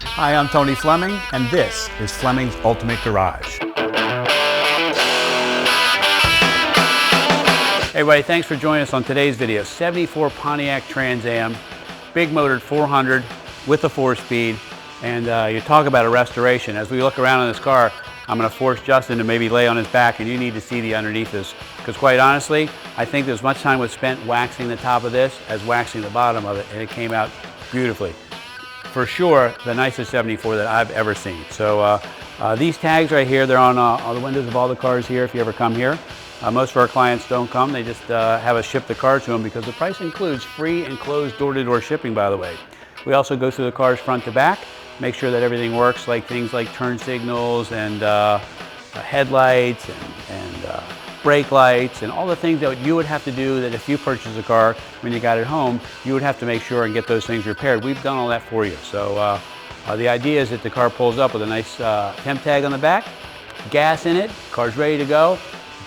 Hi, I'm Tony Fleming, and this is Fleming's Ultimate Garage. Hey everybody, thanks for joining us on today's video. 74 Pontiac Trans Am, big motored 400 with a 4-speed, and you talk about a restoration. As we look around in this car, I'm going to force Justin to maybe lay on his back, and you need to see the underneath this, because quite honestly, I think as much time was spent waxing the top of this as waxing the bottom of it, and it came out beautifully. For sure, the nicest 74 that I've ever seen. So these tags right here, they're on the windows of all the cars here if you ever come here. Most of our clients don't come, they just have us ship the car to them because the price includes free enclosed door-to-door shipping, by the way. We also go through the cars front to back, make sure that everything works, like things like turn signals and headlights and brake lights and all the things that you would have to do that if you purchase a car when you got it home, you would have to make sure and get those things repaired. We've done all that for you. So the idea is that the car pulls up with a nice temp tag on the back, gas in it, car's ready to go,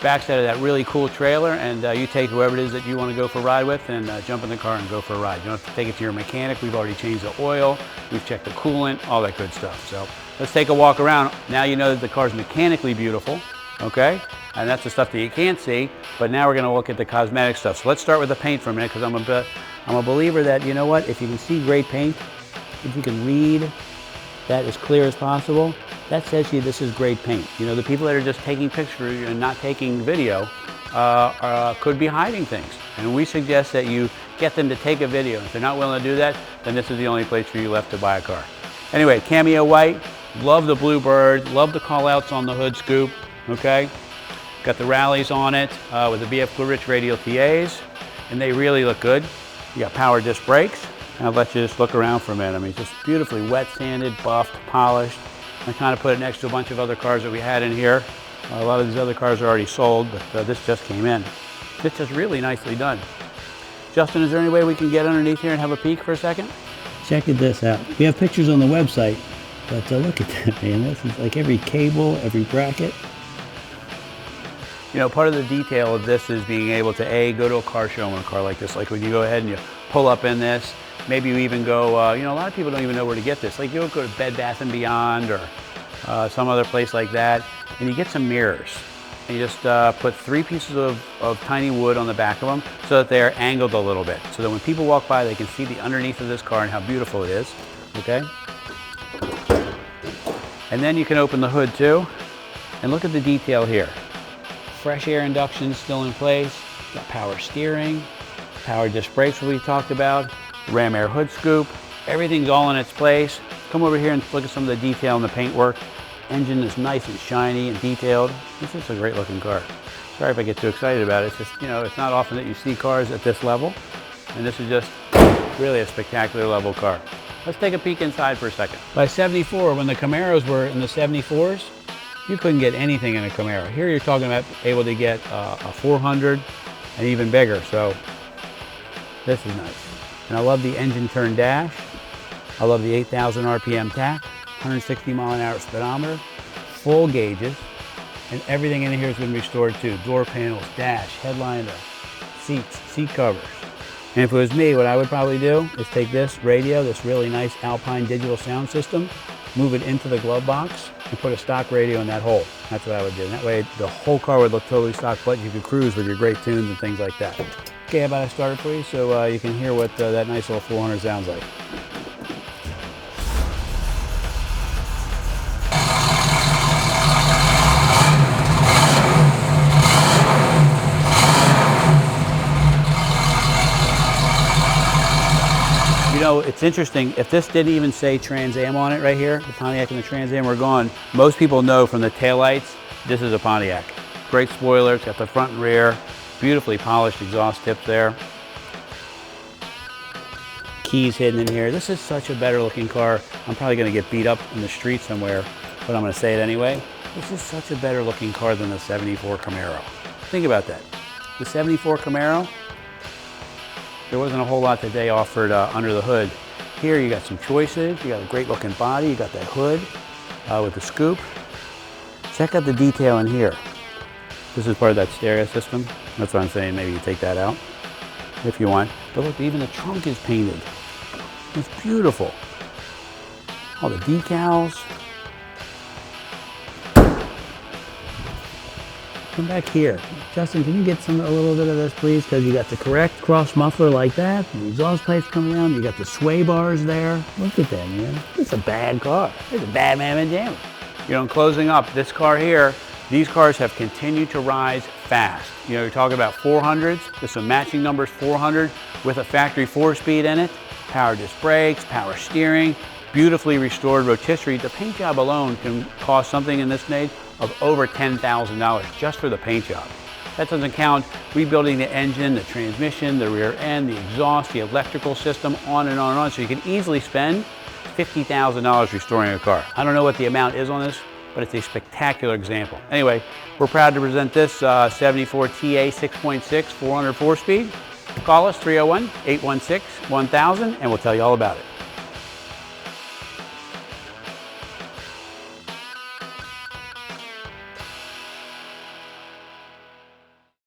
backside of that really cool trailer, and you take whoever it is that you want to go for a ride with and jump in the car and go for a ride. You don't have to take it to your mechanic. We've already changed the oil, we've checked the coolant, all that good stuff. So let's take a walk around. Now you know that the car's mechanically beautiful, okay? And that's the stuff that you can't see, but now we're going to look at the cosmetic stuff. So let's start with the paint for a minute, because I'm a believer that, you know what, if you can see great paint, if you can read that as clear as possible, that says to you this is great paint. You know, the people that are just taking pictures and not taking video could be hiding things. And we suggest that you get them to take a video. If they're not willing to do that, then this is the only place for you left to buy a car. Anyway, Cameo white, love the blue bird, love the call outs on the hood scoop, okay? Got the rallies on it with the BF Goodrich radial TAs, and they really look good. You got power disc brakes, and I'll let you just look around for a minute. I mean, just beautifully wet sanded, buffed, polished. I kind of put it next to a bunch of other cars that we had in here. A lot of these other cars are already sold, but this just came in. It's just really nicely done. Justin, is there any way we can get underneath here and have a peek for a second? Check this out. We have pictures on the website, but look at that, man. This is like every cable, every bracket. You know, part of the detail of this is being able to, go to a car show in a car like this. Like when you go ahead and you pull up in this, maybe you even go, you know, a lot of people don't even know where to get this. Like you don't go to Bed Bath & Beyond or some other place like that, and you get some mirrors. And you just put 3 pieces of tiny wood on the back of them so that they're angled a little bit. So that when people walk by, they can see the underneath of this car and how beautiful it is, okay? And then you can open the hood too, and look at the detail here. Fresh air induction still in place, got power steering, power disc brakes we talked about, ram air hood scoop, everything's all in its place. Come over here and look at some of the detail in the paintwork. Engine is nice and shiny and detailed. This is a great looking car. Sorry if I get too excited about it. It's just, you know, it's not often that you see cars at this level, and this is just really a spectacular level car. Let's take a peek inside for a second. By 74, when the Camaros were in the 74s, you couldn't get anything in a Camaro. Here you're talking about able to get a 400 and even bigger, so this is nice. And I love the engine turn dash. I love the 8,000 RPM tach, 160 mile an hour speedometer, full gauges, and everything in here has been restored too. Door panels, dash, headliner, seats, seat covers. And if it was me, what I would probably do is take this radio, this really nice Alpine digital sound system, move it into the glove box, and put a stock radio in that hole. That's what I would do. And that way the whole car would look totally stock, but you could cruise with your great tunes and things like that. Okay, how about I start it for you so you can hear what that nice little 400 sounds like. You know, it's interesting, if this didn't even say Trans Am on it right here, the Pontiac and the Trans Am were gone, most people know from the taillights, this is a Pontiac. Great spoiler, it's got the front and rear, beautifully polished exhaust tips there. Keys hidden in here. This is such a better looking car. I'm probably gonna get beat up in the street somewhere, but I'm gonna say it anyway. This is such a better looking car than the 74 Camaro. Think about that. The 74 Camaro, there wasn't a whole lot that they offered under the hood. Here you got some choices, you got a great looking body, you got that hood with the scoop. Check out the detail in here. This is part of that stereo system. That's what I'm saying, maybe you take that out if you want. But look, even the trunk is painted. It's beautiful. all the decals. Come back here. Justin, can you get a little bit of this, please? Because you got the correct cross muffler like that. The exhaust plates come around. You got the sway bars there. Look at that, man. It's a bad car. It's a bad man jam. You know, in closing up, this car here, these cars have continued to rise fast. You know, you're talking about 400s. There's some matching numbers, 400 with a factory 4-speed in it. Power disc brakes, power steering, beautifully restored rotisserie. The paint job alone can cost something in this made of over $10,000 just for the paint job. That doesn't count rebuilding the engine, the transmission, the rear end, the exhaust, the electrical system, on and on and on. So you can easily spend $50,000 restoring a car. I don't know what the amount is on this, but it's a spectacular example. Anyway, we're proud to present this 74 TA 6.6 400 4-speed. Call us 301-816-1000 and we'll tell you all about it.